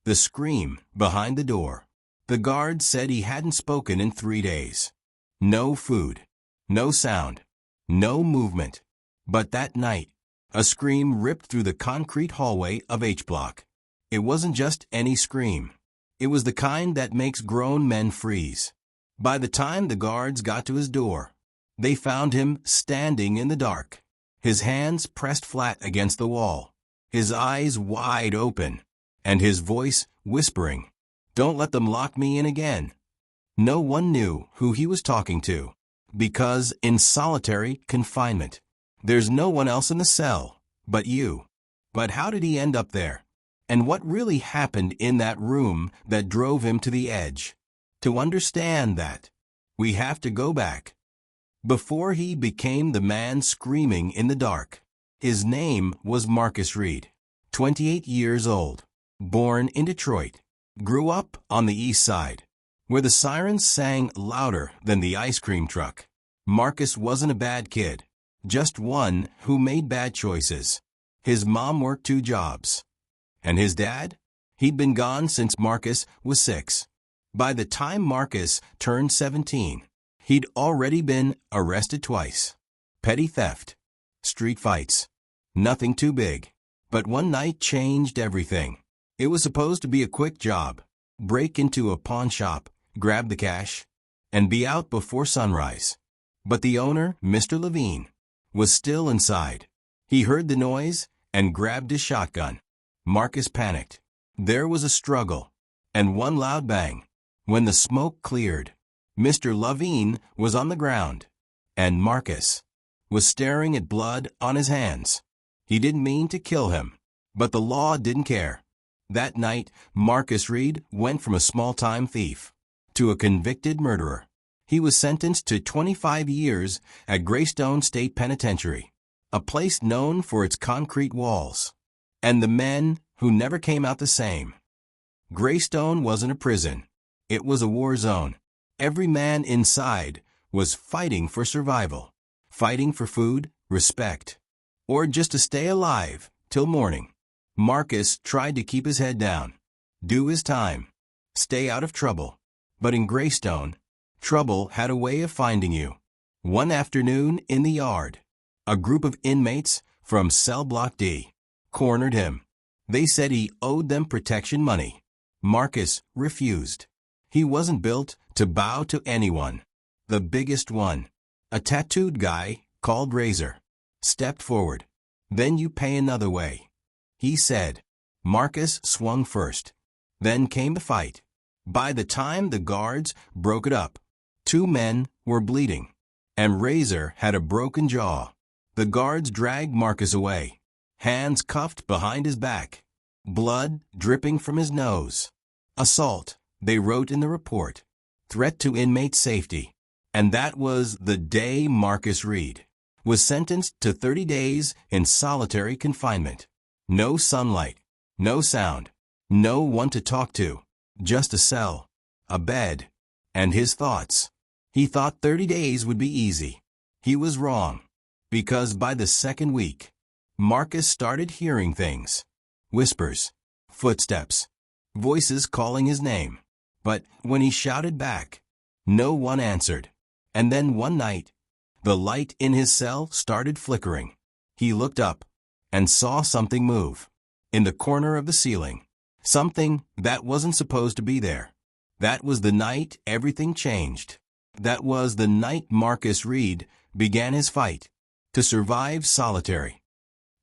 The scream behind the door. The guard said he hadn't spoken in 3 days. No food. No sound. No movement. But that night, a scream ripped through the concrete hallway of H Block. It wasn't just any scream. It was the kind that makes grown men freeze. By the time the guards got to his door, they found him standing in the dark, his hands pressed flat against the wall, his eyes wide open, and his voice whispering, "Don't let them lock me in again." No one knew who he was talking to, because in solitary confinement, there's no one else in the cell but you. But how did he end up there? And what really happened in that room that drove him to the edge? To understand that, we have to go back. Before he became the man screaming in the dark, his name was Marcus Reed, 28 years old, born in Detroit, grew up on the east side, where the sirens sang louder than the ice cream truck. Marcus wasn't a bad kid, just one who made bad choices. His mom worked 2 jobs. And his dad? He'd been gone since Marcus was 6. By the time Marcus turned 17, he'd already been arrested twice. Petty theft. Street fights. Nothing too big. But one night changed everything. It was supposed to be a quick job. Break into a pawn shop, grab the cash, and be out before sunrise. But the owner, Mr. Levine, was still inside. He heard the noise and grabbed his shotgun. Marcus panicked. There was a struggle, and one loud bang. When the smoke cleared, Mr. Levine was on the ground, and Marcus was staring at blood on his hands. He didn't mean to kill him, but the law didn't care. That night, Marcus Reed went from a small-time thief to a convicted murderer. He was sentenced to 25 years at Greystone State Penitentiary, a place known for its concrete walls, and the men who never came out the same. Greystone wasn't a prison. It was a war zone. Every man inside was fighting for survival, fighting for food, respect, or just to stay alive till morning. Marcus tried to keep his head down, do his time, stay out of trouble. But in Greystone, trouble had a way of finding you. One afternoon in the yard, a group of inmates from Cell Block D cornered him. They said he owed them protection money. Marcus refused. He wasn't built to bow to anyone. The biggest one, a tattooed guy called Razor, stepped forward. "Then you pay another way," he said. Marcus swung first. Then came the fight. By the time the guards broke it up, 2 men were bleeding, and Razor had a broken jaw. The guards dragged Marcus away, hands cuffed behind his back, blood dripping from his nose. Assault, they wrote in the report. Threat to inmate safety. And that was the day Marcus Reed was sentenced to 30 days in solitary confinement. No sunlight, no sound, no one to talk to, just a cell, a bed, and his thoughts. He thought 30 days would be easy. He was wrong, because by the second week, Marcus started hearing things. Whispers, footsteps, voices calling his name. But when he shouted back, no one answered. And then one night, the light in his cell started flickering. He looked up and saw something move in the corner of the ceiling. Something that wasn't supposed to be there. That was the night everything changed. That was the night Marcus Reed began his fight to survive solitary.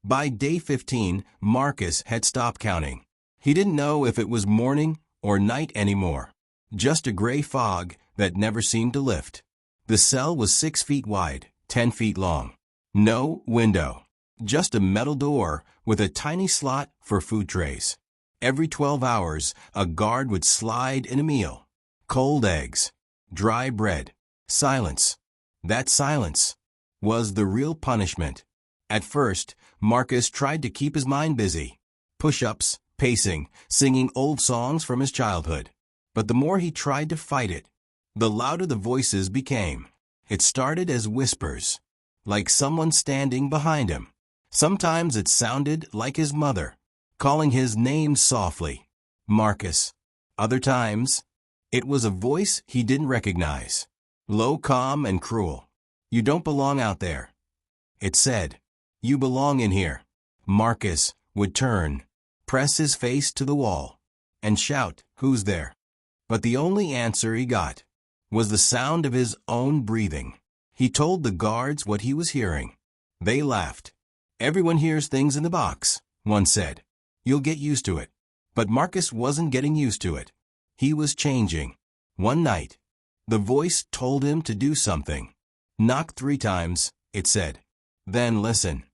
By day 15, Marcus had stopped counting. He didn't know if it was morning or night anymore. Just a gray fog that never seemed to lift. The cell was 6 feet wide, 10 feet long. No window. Just a metal door with a tiny slot for food trays. Every 12 hours, a guard would slide in a meal. Cold eggs, dry bread, silence. That silence was the real punishment. At first, Marcus tried to keep his mind busy. Push-ups, pacing, singing old songs from his childhood. But the more he tried to fight it, the louder the voices became. It started as whispers, like someone standing behind him. Sometimes it sounded like his mother, calling his name softly. Marcus. Other times, it was a voice he didn't recognize. Low, calm, and cruel. You don't belong out there. It said, you belong in here. Marcus would turn, press his face to the wall, and shout, who's there? But the only answer he got was the sound of his own breathing. He told the guards what he was hearing. They laughed. Everyone hears things in the box, one said. You'll get used to it. But Marcus wasn't getting used to it. He was changing. One night, the voice told him to do something. Knock 3 times, it said. Then listen.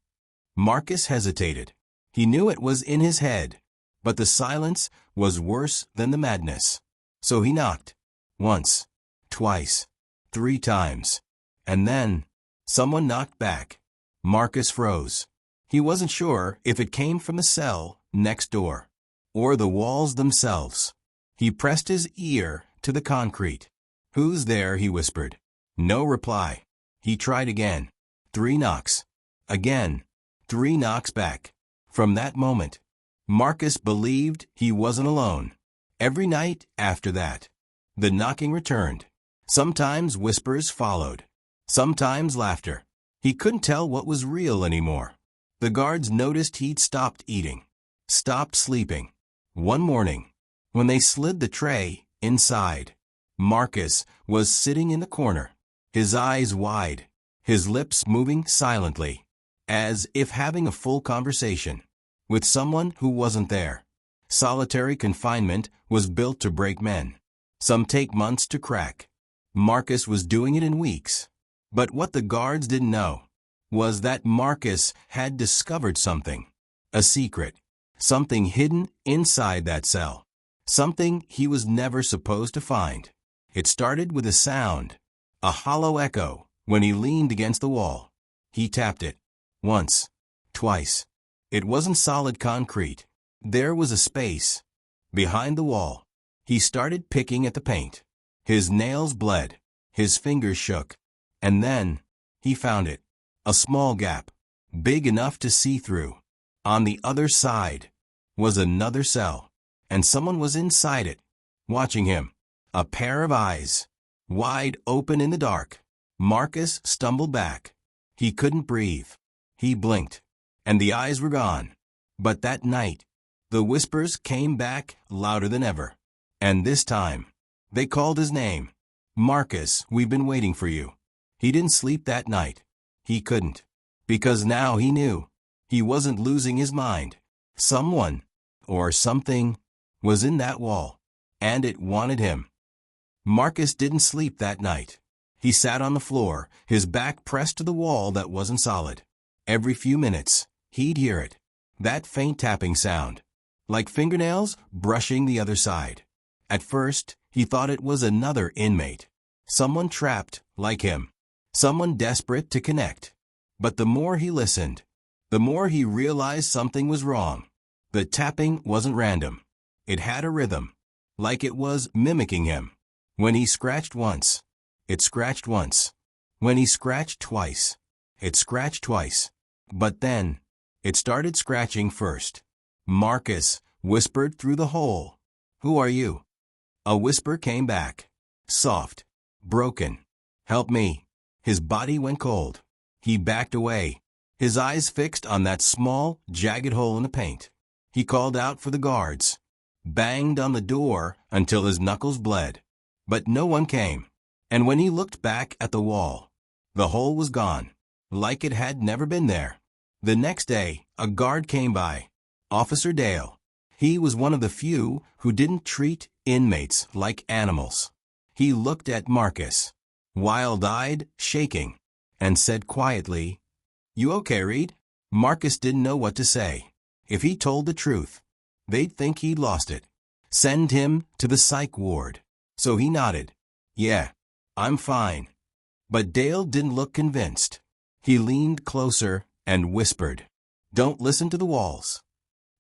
Marcus hesitated. He knew it was in his head, but the silence was worse than the madness. So he knocked. Once, twice, 3 times. And then, someone knocked back. Marcus froze. He wasn't sure if it came from the cell next door, or the walls themselves. He pressed his ear to the concrete. Who's there? He whispered. No reply. He tried again. 3 knocks. Again. 3 knocks back. From that moment, Marcus believed he wasn't alone. Every night after that, the knocking returned. Sometimes whispers followed. Sometimes laughter. He couldn't tell what was real anymore. The guards noticed he'd stopped eating, stopped sleeping. One morning, when they slid the tray inside, Marcus was sitting in the corner, his eyes wide, his lips moving silently, as if having a full conversation with someone who wasn't there. Solitary confinement was built to break men. Some take months to crack. Marcus was doing it in weeks. But what the guards didn't know was that Marcus had discovered something, a secret, something hidden inside that cell, something he was never supposed to find. It started with a sound, a hollow echo, when he leaned against the wall. He tapped it. Once, twice. It wasn't solid concrete. There was a space behind the wall. He started picking at the paint. His nails bled. His fingers shook. And then, he found it. A small gap, big enough to see through. On the other side was another cell, and someone was inside it, watching him. A pair of eyes, wide open in the dark. Marcus stumbled back. He couldn't breathe. He blinked, and the eyes were gone. But that night, the whispers came back louder than ever. And this time, they called his name. Marcus, we've been waiting for you. He didn't sleep that night. He couldn't. Because now he knew. He wasn't losing his mind. Someone, or something, was in that wall, and it wanted him. Marcus didn't sleep that night. He sat on the floor, his back pressed to the wall that wasn't solid. Every few minutes, he'd hear it. That faint tapping sound, like fingernails brushing the other side. At first, he thought it was another inmate. Someone trapped, like him. Someone desperate to connect. But the more he listened, the more he realized something was wrong. The tapping wasn't random. It had a rhythm, like it was mimicking him. When he scratched once, it scratched once. When he scratched twice, it scratched twice. But then, it started scratching first. Marcus whispered through the hole, "Who are you?" A whisper came back, soft, broken. "Help me." His body went cold. He backed away, his eyes fixed on that small, jagged hole in the paint. He called out for the guards, banged on the door until his knuckles bled. But no one came. And when he looked back at the wall, the hole was gone, like it had never been there. The next day, a guard came by, Officer Dale. He was one of the few who didn't treat inmates like animals. He looked at Marcus, wild-eyed, shaking, and said quietly, "You okay, Reed?" Marcus didn't know what to say. If he told the truth, they'd think he'd lost it. Send him to the psych ward. So he nodded. "Yeah, I'm fine." But Dale didn't look convinced. He leaned closer and whispered, "Don't listen to the walls."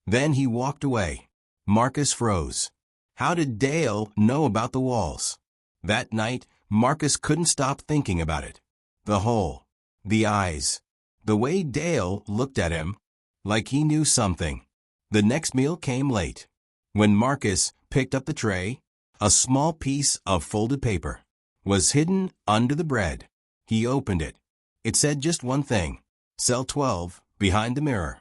Then he walked away. Marcus froze. How did Dale know about the walls? That night, Marcus couldn't stop thinking about it. The hole, the eyes, the way Dale looked at him, like he knew something. The next meal came late. When Marcus picked up the tray, a small piece of folded paper was hidden under the bread. He opened it. It said just one thing: Cell 12, behind the mirror.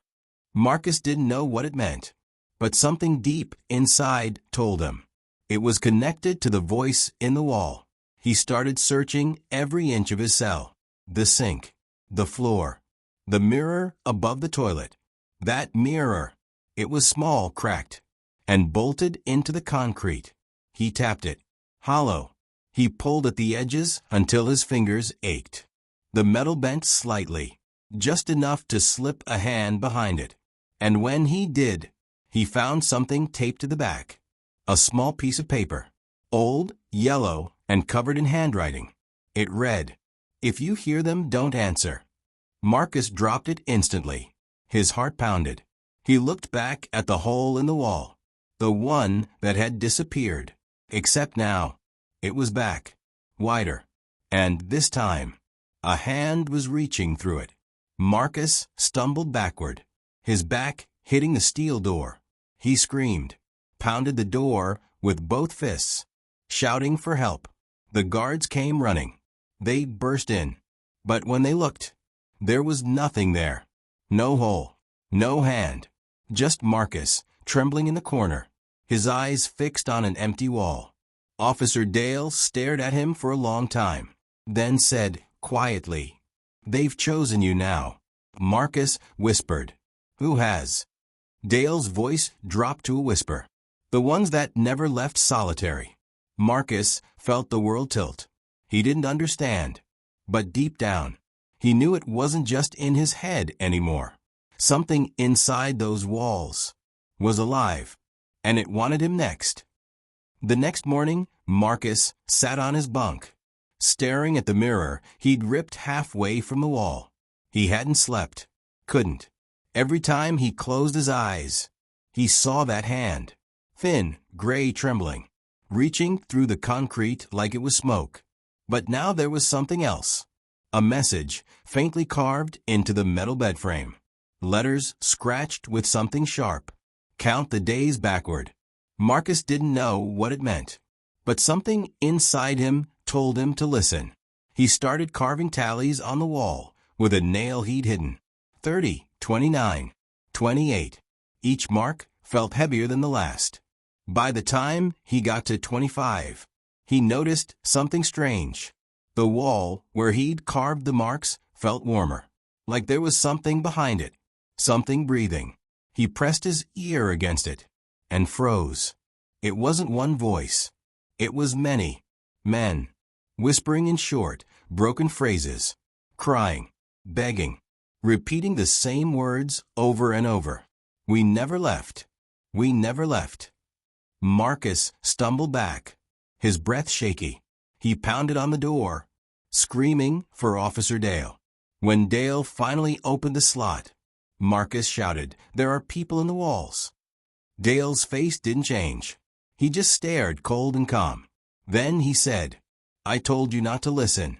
Marcus didn't know what it meant, but something deep inside told him. It was connected to the voice in the wall. He started searching every inch of his cell: the sink, the floor, the mirror above the toilet. That mirror, it was small, cracked, and bolted into the concrete. He tapped it. Hollow. He pulled at the edges until his fingers ached. The metal bent slightly, just enough to slip a hand behind it. And when he did, he found something taped to the back. A small piece of paper, old, yellow, and covered in handwriting. It read, "If you hear them, don't answer." Marcus dropped it instantly. His heart pounded. He looked back at the hole in the wall, the one that had disappeared. Except now, it was back, wider, and this time, a hand was reaching through it. Marcus stumbled backward, his back hitting the steel door. He screamed, pounded the door with both fists, shouting for help. The guards came running. They burst in, but when they looked, there was nothing there. No hole, no hand, just Marcus, trembling in the corner, his eyes fixed on an empty wall. Officer Dale stared at him for a long time, then said quietly, "They've chosen you now." Marcus whispered, "Who has?" Dale's voice dropped to a whisper. "The ones that never left solitary." Marcus felt the world tilt. He didn't understand, but deep down, he knew it wasn't just in his head anymore. Something inside those walls was alive, and it wanted him next. The next morning, Marcus sat on his bunk, staring at the mirror he'd ripped halfway from the wall. He hadn't slept, couldn't. Every time he closed his eyes, he saw that hand, thin, gray, trembling, reaching through the concrete like it was smoke. But now there was something else. A message faintly carved into the metal bed frame. Letters scratched with something sharp. Count the days backward. Marcus didn't know what it meant, but something inside him told him to listen. He started carving tallies on the wall with a nail he'd hidden. 30, 29, 28. Each mark felt heavier than the last. By the time he got to 25, he noticed something strange. The wall where he'd carved the marks felt warmer, like there was something behind it, something breathing. He pressed his ear against it and froze. It wasn't one voice. It was many men, whispering in short, broken phrases, crying, begging, repeating the same words over and over. "We never left. We never left." Marcus stumbled back, his breath shaky. He pounded on the door, screaming for Officer Dale. When Dale finally opened the slot, Marcus shouted, "There are people in the walls." Dale's face didn't change. He just stared, cold and calm. Then he said, "I told you not to listen."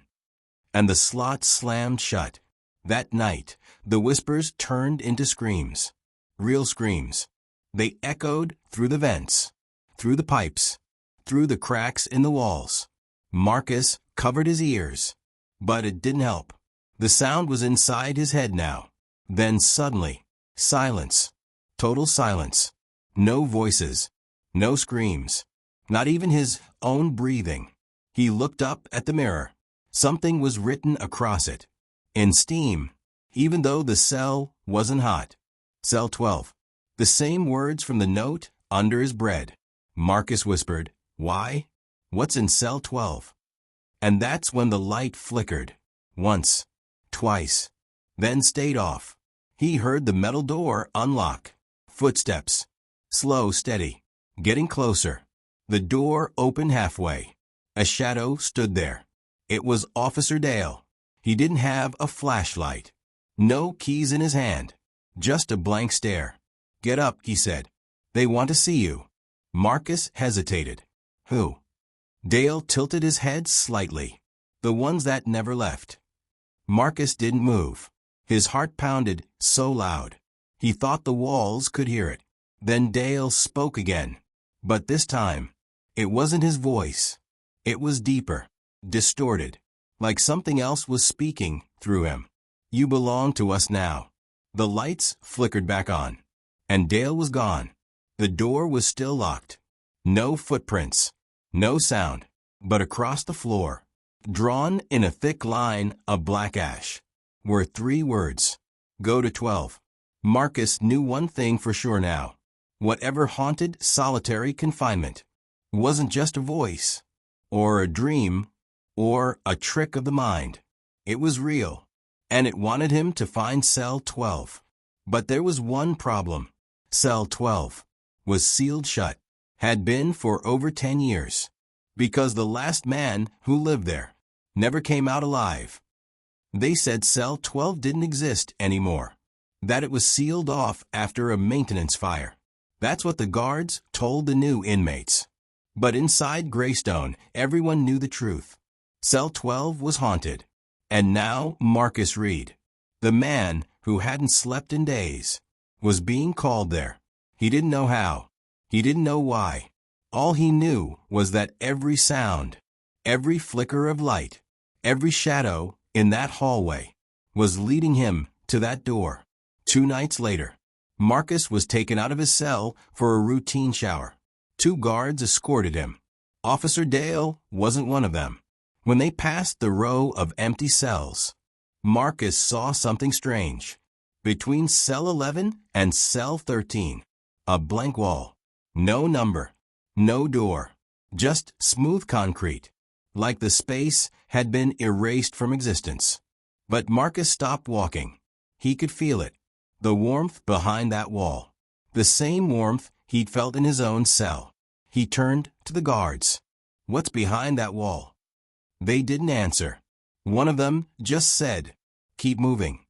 And the slot slammed shut. That night, the whispers turned into screams. Real screams. They echoed through the vents, through the pipes, through the cracks in the walls. Marcus covered his ears, but it didn't help. The sound was inside his head now. Then suddenly, silence. Total silence. No voices. No screams. Not even his own breathing. He looked up at the mirror. Something was written across it, in steam, even though the cell wasn't hot. Cell 12. The same words from the note under his bread. Marcus whispered, "Why? What's in cell 12?" And that's when the light flickered. Once. Twice. Then stayed off. He heard the metal door unlock. Footsteps. Slow, steady. Getting closer. The door opened halfway. A shadow stood there. It was Officer Dale. He didn't have a flashlight. No keys in his hand. Just a blank stare. "Get up," he said. "They want to see you." Marcus hesitated. "Who?" Dale tilted his head slightly. "The ones that never left." Marcus didn't move. His heart pounded so loud. He thought the walls could hear it. Then Dale spoke again, But this time, it wasn't his voice. It was deeper, distorted, like something else was speaking through him. You belong to us now. The lights flickered back on, and Dale was gone. The door was still locked. No footprints, no sound, but across the floor, drawn in a thick line of black ash, were 3 words. Go to 12. Marcus knew one thing for sure now. Whatever haunted solitary confinement wasn't just a voice, or a dream, or a trick of the mind. It was real, and it wanted him to find cell 12. But there was one problem. Cell 12 was sealed shut, had been for over 10 years, because the last man who lived there never came out alive. They said cell 12 didn't exist anymore, that it was sealed off after a maintenance fire. That's what the guards told the new inmates. But inside Greystone, everyone knew the truth. Cell 12 was haunted. And now Marcus Reed, the man who hadn't slept in days, was being called there. He didn't know how. He didn't know why. All he knew was that every sound, every flicker of light, every shadow in that hallway was leading him to that door. 2 nights later, Marcus was taken out of his cell for a routine shower. 2 guards escorted him. Officer Dale wasn't one of them. When they passed the row of empty cells, Marcus saw something strange. Between cell 11 and cell 13, a blank wall. No number, no door, just smooth concrete, like the space had been erased from existence. But Marcus stopped walking. He could feel it, the warmth behind that wall, the same warmth he'd felt in his own cell. He turned to the guards. What's behind that wall? They didn't answer. One of them just said, keep moving.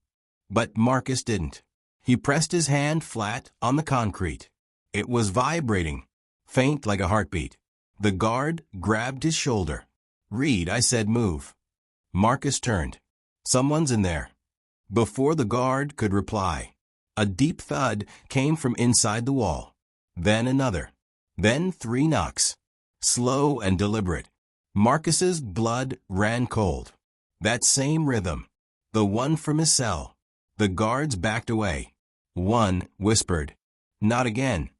But Marcus didn't. He pressed his hand flat on the concrete. It was vibrating, faint like a heartbeat. The guard grabbed his shoulder. Reed, I said, move. Marcus turned. Someone's in there. Before the guard could reply, a deep thud came from inside the wall. Then another. Then 3 knocks. Slow and deliberate. Marcus's blood ran cold. That same rhythm. The one from his cell. The guards backed away. One whispered, not again.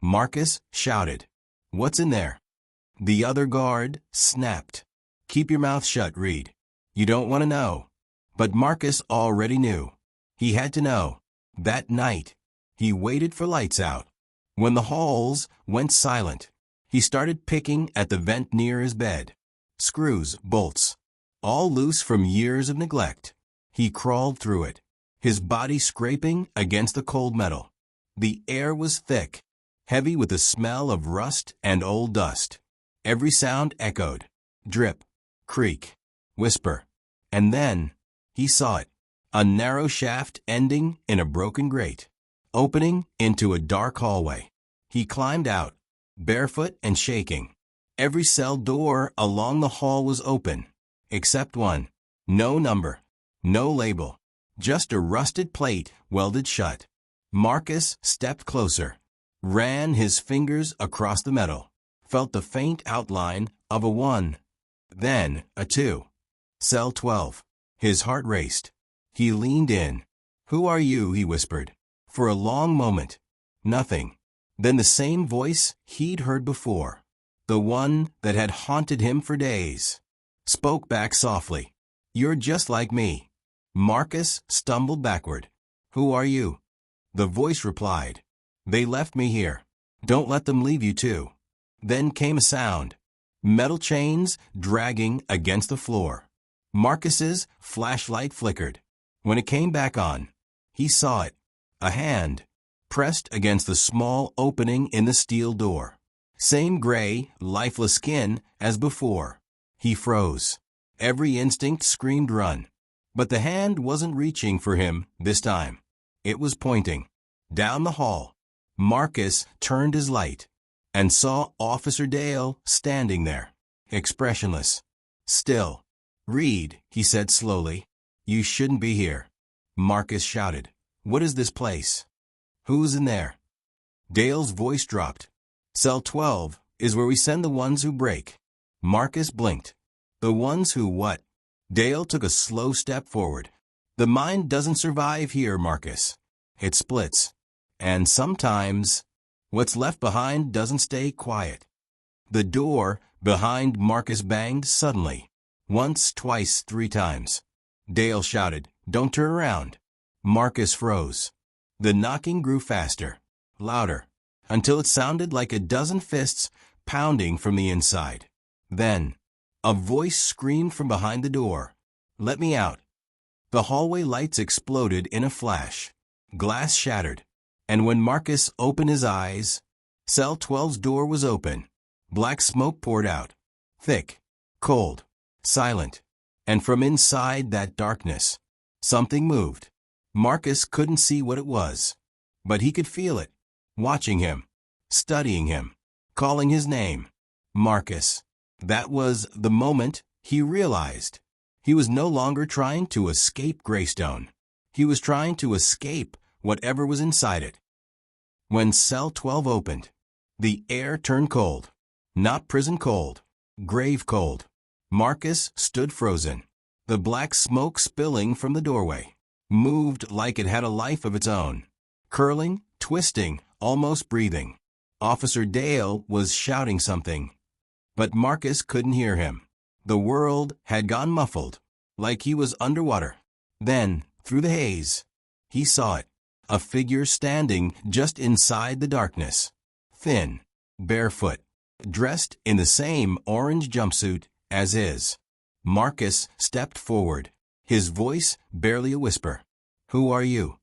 Marcus shouted, what's in there? The other guard snapped, keep your mouth shut, Reed. You don't want to know. But Marcus already knew. He had to know. That night, he waited for lights out. When the halls went silent, he started picking at the vent near his bed. Screws, bolts, all loose from years of neglect. He crawled through it, his body scraping against the cold metal. The air was thick, heavy with the smell of rust and old dust. Every sound echoed. Drip, creak, whisper. And then, he saw it. A narrow shaft ending in a broken grate, opening into a dark hallway. He climbed out, barefoot and shaking. Every cell door along the hall was open, except one. No number, no label, just a rusted plate welded shut. Marcus stepped closer, ran his fingers across the metal, felt the faint outline of a 1, then a 2. Cell 12. His heart raced. He leaned in. Who are you? He whispered. For a long moment, nothing. Then the same voice he'd heard before, the one that had haunted him for days, spoke back softly. You're just like me. Marcus stumbled backward. Who are you? The voice replied. They left me here. Don't let them leave you too. Then came a sound. Metal chains dragging against the floor. Marcus's flashlight flickered. When it came back on, he saw it. A hand, pressed against the small opening in the steel door. Same gray, lifeless skin as before. He froze. Every instinct screamed run. But the hand wasn't reaching for him this time. It was pointing. Down the hall. Marcus turned his light and saw Officer Dale standing there, expressionless, still. Reed, he said slowly, you shouldn't be here. Marcus shouted. What is this place? Who's in there? Dale's voice dropped. Cell 12 is where we send the ones who break. Marcus blinked. The ones who what? Dale took a slow step forward. The mind doesn't survive here, Marcus. It splits. And sometimes, what's left behind doesn't stay quiet. The door behind Marcus banged suddenly. Once, twice, 3 times. Dale shouted, "Don't turn around." Marcus froze. The knocking grew faster, louder, until it sounded like a dozen fists pounding from the inside. Then, a voice screamed from behind the door, "Let me out." The hallway lights exploded in a flash. Glass shattered. And when Marcus opened his eyes, Cell 12's door was open. Black smoke poured out. Thick, cold, silent. And from inside that darkness, something moved. Marcus couldn't see what it was, but he could feel it, watching him, studying him, calling his name. Marcus. That was the moment he realized. He was no longer trying to escape Greystone. He was trying to escape whatever was inside it. When Cell 12 opened, the air turned cold. Not prison cold, grave cold. Marcus stood frozen. The black smoke spilling from the doorway moved like it had a life of its own, curling, twisting, almost breathing. Officer Dale was shouting something, but Marcus couldn't hear him. The world had gone muffled, like he was underwater. Then, through the haze, he saw it, a figure standing just inside the darkness, thin, barefoot, dressed in the same orange jumpsuit as his. Marcus stepped forward, his voice barely a whisper. "Who are you?"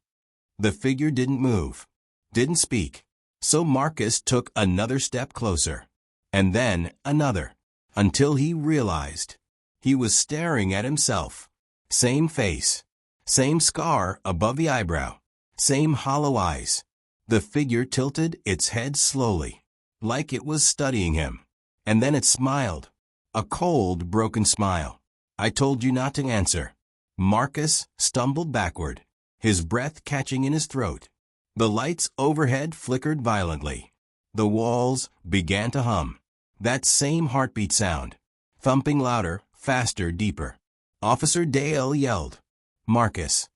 The figure didn't move, didn't speak. So Marcus took another step closer, and then another, until he realized he was staring at himself. Same face, same scar above the eyebrow, same hollow eyes. The figure tilted its head slowly, like it was studying him. And then it smiled. A cold, broken smile. "I told you not to answer." Marcus stumbled backward, his breath catching in his throat. The lights overhead flickered violently. The walls began to hum. That same heartbeat sound, thumping louder, faster, deeper. Officer Dale yelled, "Marcus,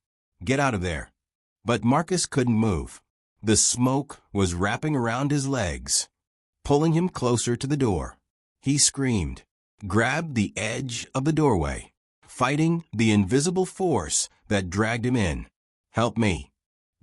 get out of there." But Marcus couldn't move. The smoke was wrapping around his legs, pulling him closer to the door. He screamed, grabbed the edge of the doorway, fighting the invisible force that dragged him in. "Help me."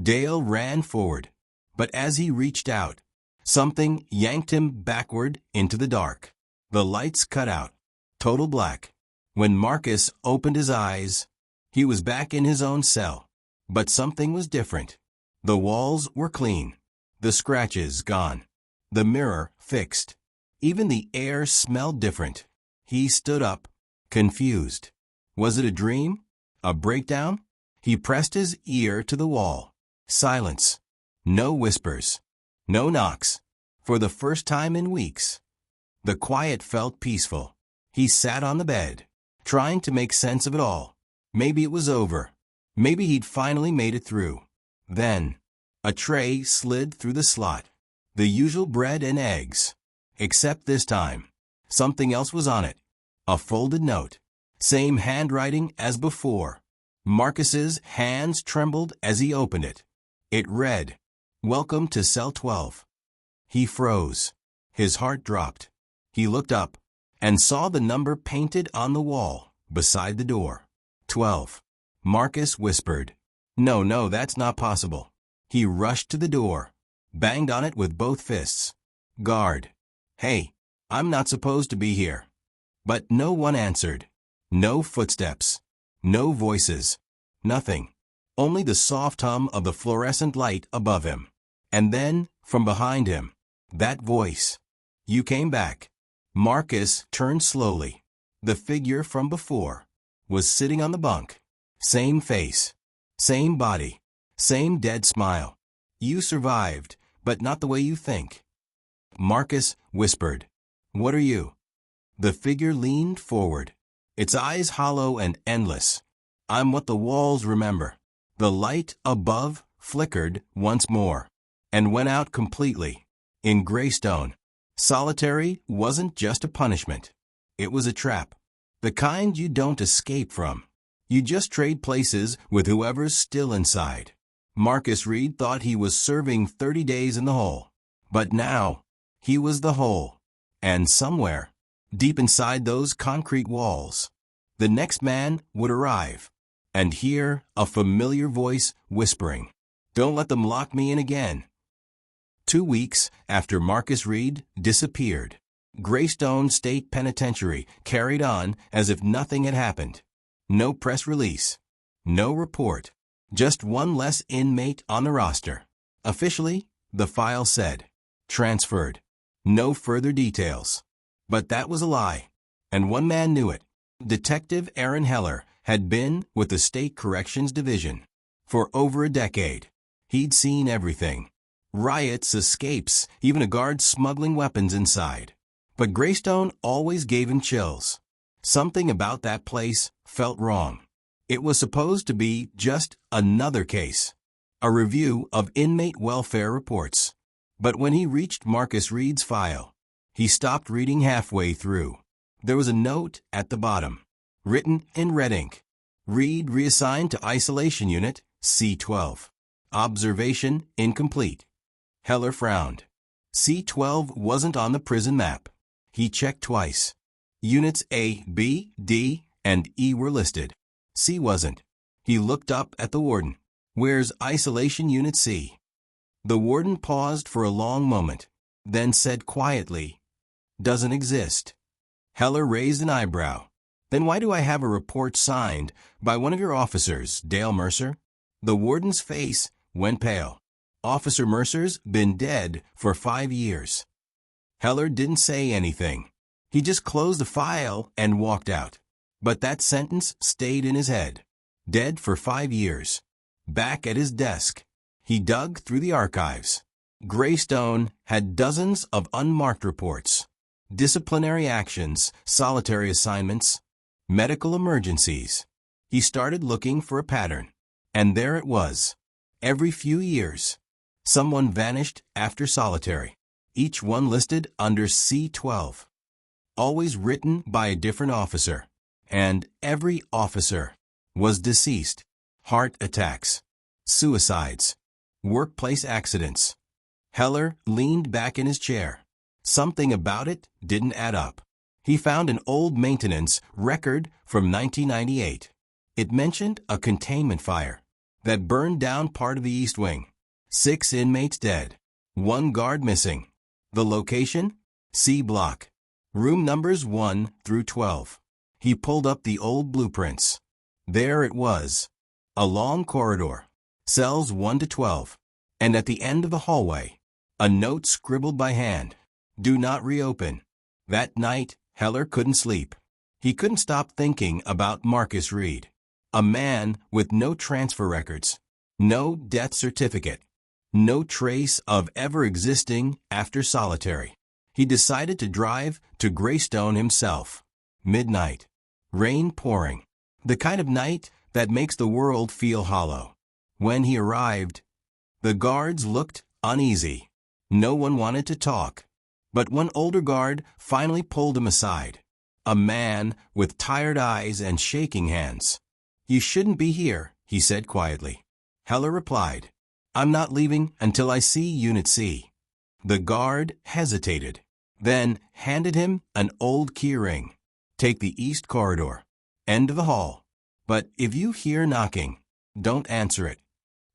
Dale ran forward, but as he reached out, something yanked him backward into the dark. The lights cut out, total black. When Marcus opened his eyes, he was back in his own cell. But something was different. The walls were clean, the scratches gone, the mirror fixed. Even the air smelled different. He stood up, confused. Was it a dream? A breakdown? He pressed his ear to the wall. Silence. No whispers. No knocks. For the first time in weeks, the quiet felt peaceful. He sat on the bed, trying to make sense of it all. Maybe it was over. Maybe he'd finally made it through. Then, a tray slid through the slot. The usual bread and eggs. Except this time, something else was on it. A folded note. Same handwriting as before. Marcus's hands trembled as he opened it. It read, "Welcome to Cell 12." He froze. His heart dropped. He looked up and saw the number painted on the wall beside the door. 12. Marcus whispered, No, that's not possible." He rushed to the door, banged on it with both fists. "Guard. Hey, I'm not supposed to be here." But no one answered. No footsteps. No voices. Nothing. Only the soft hum of the fluorescent light above him. And then, from behind him, that voice. "You came back." Marcus turned slowly. The figure from before was sitting on the bunk. Same face. Same body. Same dead smile. "You survived, but not the way you think." Marcus whispered, "What are you?" The figure leaned forward, its eyes hollow and endless. "I'm what the walls remember." The light above flickered once more, and went out completely. In Greystone, Solitary wasn't just a punishment. It was a trap. The kind you don't escape from. You just trade places with whoever's still inside. Marcus Reed thought he was serving 30 days in the hole. But now, he was the hole. And somewhere, deep inside those concrete walls, the next man would arrive and hear a familiar voice whispering, "Don't let them lock me in again." 2 weeks after Marcus Reed disappeared, Greystone State Penitentiary carried on as if nothing had happened. No press release. No report. Just one less inmate on the roster. Officially, the file said, transferred. No further details. But that was a lie. And one man knew it. Detective Aaron Heller had been with the State Corrections Division for over a decade. He'd seen everything. Riots, escapes, even a guard smuggling weapons inside. But Greystone always gave him chills. Something about that place felt wrong. It was supposed to be just another case, a review of inmate welfare reports. But when he reached Marcus Reed's file, he stopped reading halfway through. There was a note at the bottom, written in red ink. Reed reassigned to Isolation Unit C-12. Observation incomplete. Heller frowned. C-12 wasn't on the prison map. He checked twice. Units A, B, D, and E were listed. C wasn't. He looked up at the warden. "Where's Isolation Unit C?" The warden paused for a long moment, then said quietly, "Doesn't exist." Heller raised an eyebrow. "Then why do I have a report signed by one of your officers, Dale Mercer?" The warden's face went pale. Officer Mercer's been dead for 5 years. Heller didn't say anything. He just closed the file and walked out. But that sentence stayed in his head. Dead for 5 years. Back at his desk, he dug through the archives. Greystone had dozens of unmarked reports. Disciplinary actions, solitary assignments, medical emergencies. He started looking for a pattern. And there it was. Every few years, someone vanished after solitary. Each one listed under C-12. Always written by a different officer. And every officer was deceased. Heart attacks, suicides, workplace accidents. Heller leaned back in his chair. Something about it didn't add up. He found an old maintenance record from 1998. It mentioned a containment fire that burned down part of the East Wing. 6 inmates dead. 1 guard missing. The location? C block. Room numbers 1 through 12. He pulled up the old blueprints. There it was. A long corridor. Cells 1 to 12. And at the end of the hallway, a note scribbled by hand. Do not reopen. That night, Heller couldn't sleep. He couldn't stop thinking about Marcus Reed. A man with no transfer records. No death certificate. No trace of ever existing after solitary. He decided to drive to Greystone himself. Midnight. Rain pouring. The kind of night that makes the world feel hollow. When he arrived, the guards looked uneasy. No one wanted to talk. But one older guard finally pulled him aside. A man with tired eyes and shaking hands. "You shouldn't be here," he said quietly. Heller replied, "I'm not leaving until I see Unit C." The guard hesitated, then handed him an old key ring. "Take the east corridor. End of the hall. But if you hear knocking, don't answer it."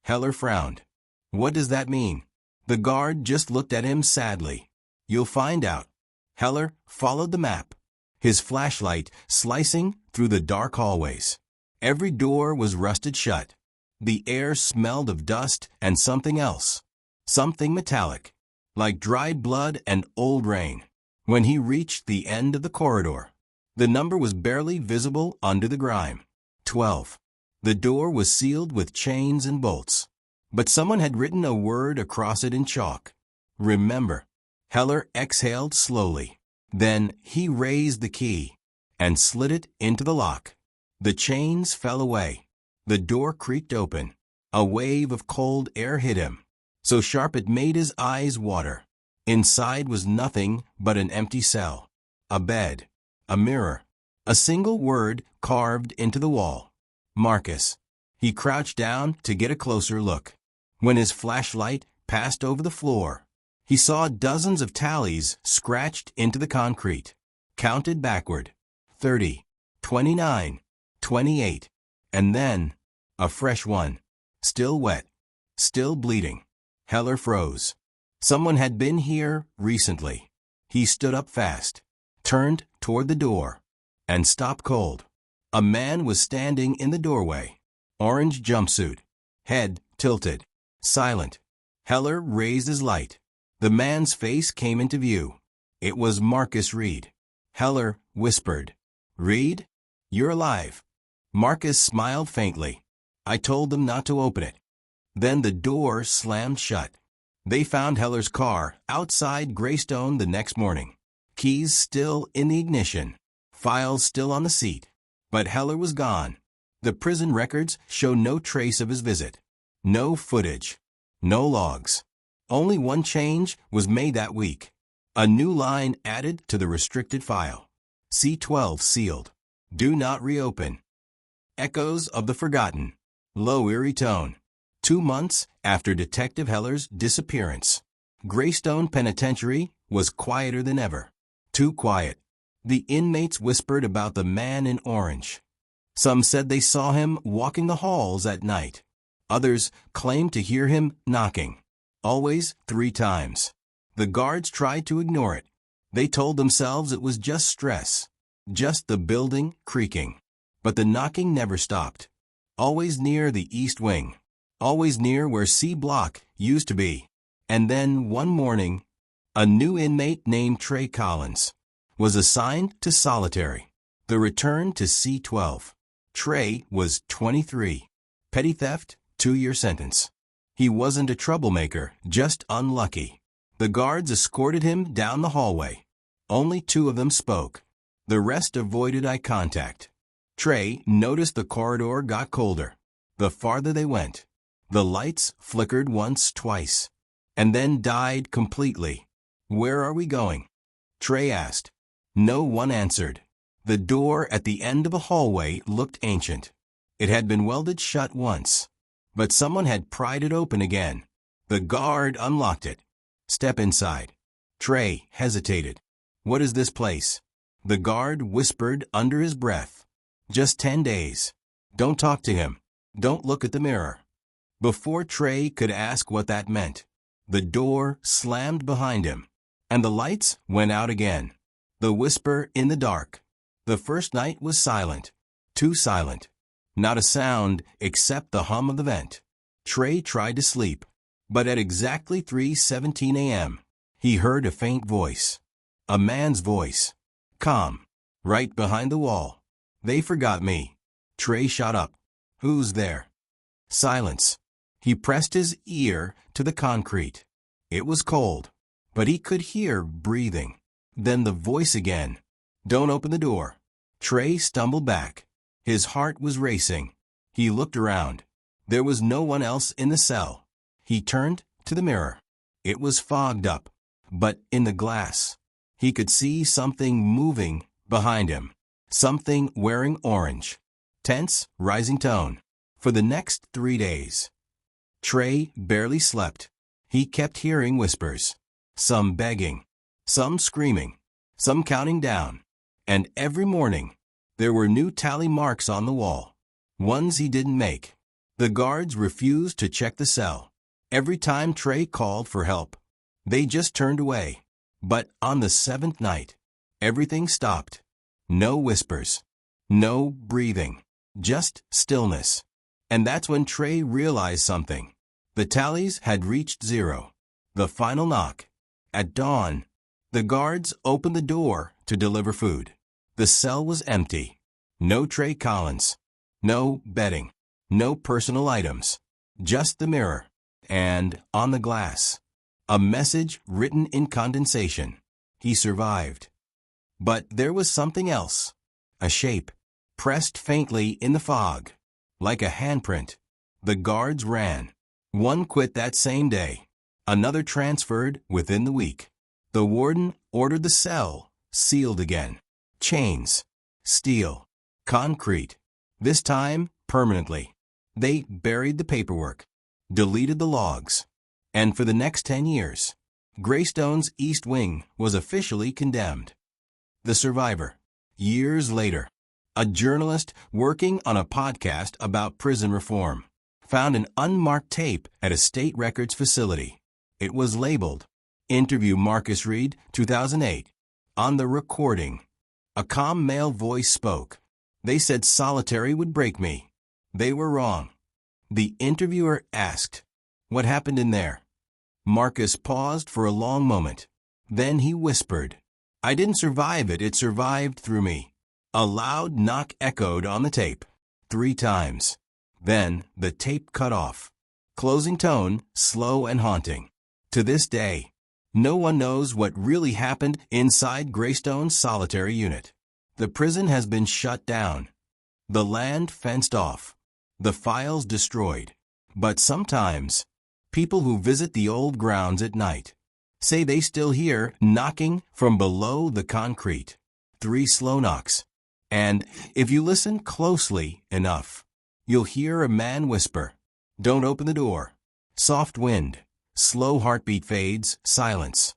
Heller frowned. "What does that mean?" The guard just looked at him sadly. "You'll find out." Heller followed the map, his flashlight slicing through the dark hallways. Every door was rusted shut. The air smelled of dust and something else. Something metallic, like dried blood and old rain. When he reached the end of the corridor, the number was barely visible under the grime. 12. The door was sealed with chains and bolts. But someone had written a word across it in chalk. Remember. Heller exhaled slowly. Then he raised the key and slid it into the lock. The chains fell away. The door creaked open. A wave of cold air hit him, so sharp it made his eyes water. Inside was nothing but an empty cell, a bed, a mirror, a single word carved into the wall. Marcus. He crouched down to get a closer look. When his flashlight passed over the floor, he saw dozens of tallies scratched into the concrete, counted backward. 30, 29, 28, and then a fresh one, still wet, still bleeding. Heller froze. Someone had been here recently. He stood up fast, turned toward the door, and stopped cold. A man was standing in the doorway, orange jumpsuit, head tilted, silent. Heller raised his light. The man's face came into view. It was Marcus Reed. Heller whispered, "Reed, you're alive." Marcus smiled faintly. "I told them not to open it." Then the door slammed shut. They found Heller's car outside Greystone the next morning. Keys still in the ignition, files still on the seat. But Heller was gone. The prison records show no trace of his visit. No footage. No logs. Only one change was made that week. A new line added to the restricted file. C-12 sealed. Do not reopen. Echoes of the forgotten. Low eerie tone. 2 months after Detective Heller's disappearance, Greystone Penitentiary was quieter than ever. Too quiet. The inmates whispered about the man in orange. Some said they saw him walking the halls at night. Others claimed to hear him knocking. Always 3 times. The guards tried to ignore it. They told themselves it was just stress, just the building creaking. But the knocking never stopped. Always near the east wing. Always near where C Block used to be. And then one morning, a new inmate named Trey Collins was assigned to solitary. The return to C-12. Trey was 23. Petty theft, 2-year sentence. He wasn't a troublemaker, just unlucky. The guards escorted him down the hallway. Only 2 of them spoke. The rest avoided eye contact. Trey noticed the corridor got colder. The farther they went, the lights flickered once, twice, and then died completely. "Where are we going?" Trey asked. No one answered. The door at the end of a hallway looked ancient. It had been welded shut once, but someone had pried it open again. The guard unlocked it. "Step inside." Trey hesitated. "What is this place?" The guard whispered under his breath. "Just 10 days. Don't talk to him. Don't look at the mirror." Before Trey could ask what that meant, the door slammed behind him, and the lights went out again. The whisper in the dark. The first night was silent. Too silent. Not a sound except the hum of the vent. Trey tried to sleep, but at exactly 3:17 a.m., he heard a faint voice. A man's voice. Calm. Right behind the wall. "They forgot me." Trey shot up. "Who's there?" Silence. He pressed his ear to the concrete. It was cold, but he could hear breathing. Then the voice again. "Don't open the door." Trey stumbled back. His heart was racing. He looked around. There was no one else in the cell. He turned to the mirror. It was fogged up, but in the glass, he could see something moving behind him. Something wearing orange. Tense, rising tone. For the next 3 days, Trey barely slept. He kept hearing whispers. Some begging. Some screaming. Some counting down. And every morning, there were new tally marks on the wall. Ones he didn't make. The guards refused to check the cell. Every time Trey called for help, they just turned away. But on the 7th night, everything stopped. No whispers. No breathing. Just stillness. And that's when Trey realized something. The tallies had reached 0. The final knock. At dawn, the guards opened the door to deliver food. The cell was empty. No Trey Collins. No bedding. No personal items. Just the mirror. And, on the glass, a message written in condensation. He survived. But there was something else. A shape, pressed faintly in the fog. Like a handprint. The guards ran. One quit that same day. Another transferred within the week. The warden ordered the cell sealed again. Chains, steel, concrete, this time permanently. They buried the paperwork, deleted the logs, and for the next 10 years, Greystone's East Wing was officially condemned. The survivor. Years later, a journalist working on a podcast about prison reform found an unmarked tape at a state records facility. It was labeled, Interview Marcus Reed, 2008. On the recording, a calm male voice spoke. They said solitary would break me. They were wrong. The interviewer asked, "What happened in there?" Marcus paused for a long moment. Then he whispered, "I didn't survive it, it survived through me." A loud knock echoed on the tape, 3 times. Then the tape cut off. Closing tone, slow and haunting. To this day, no one knows what really happened inside Greystone's solitary unit. The prison has been shut down, the land fenced off, the files destroyed. But sometimes, people who visit the old grounds at night say they still hear knocking from below the concrete. 3 slow knocks. And if you listen closely enough, you'll hear a man whisper, "Don't open the door." Soft wind, slow heartbeat fades, silence.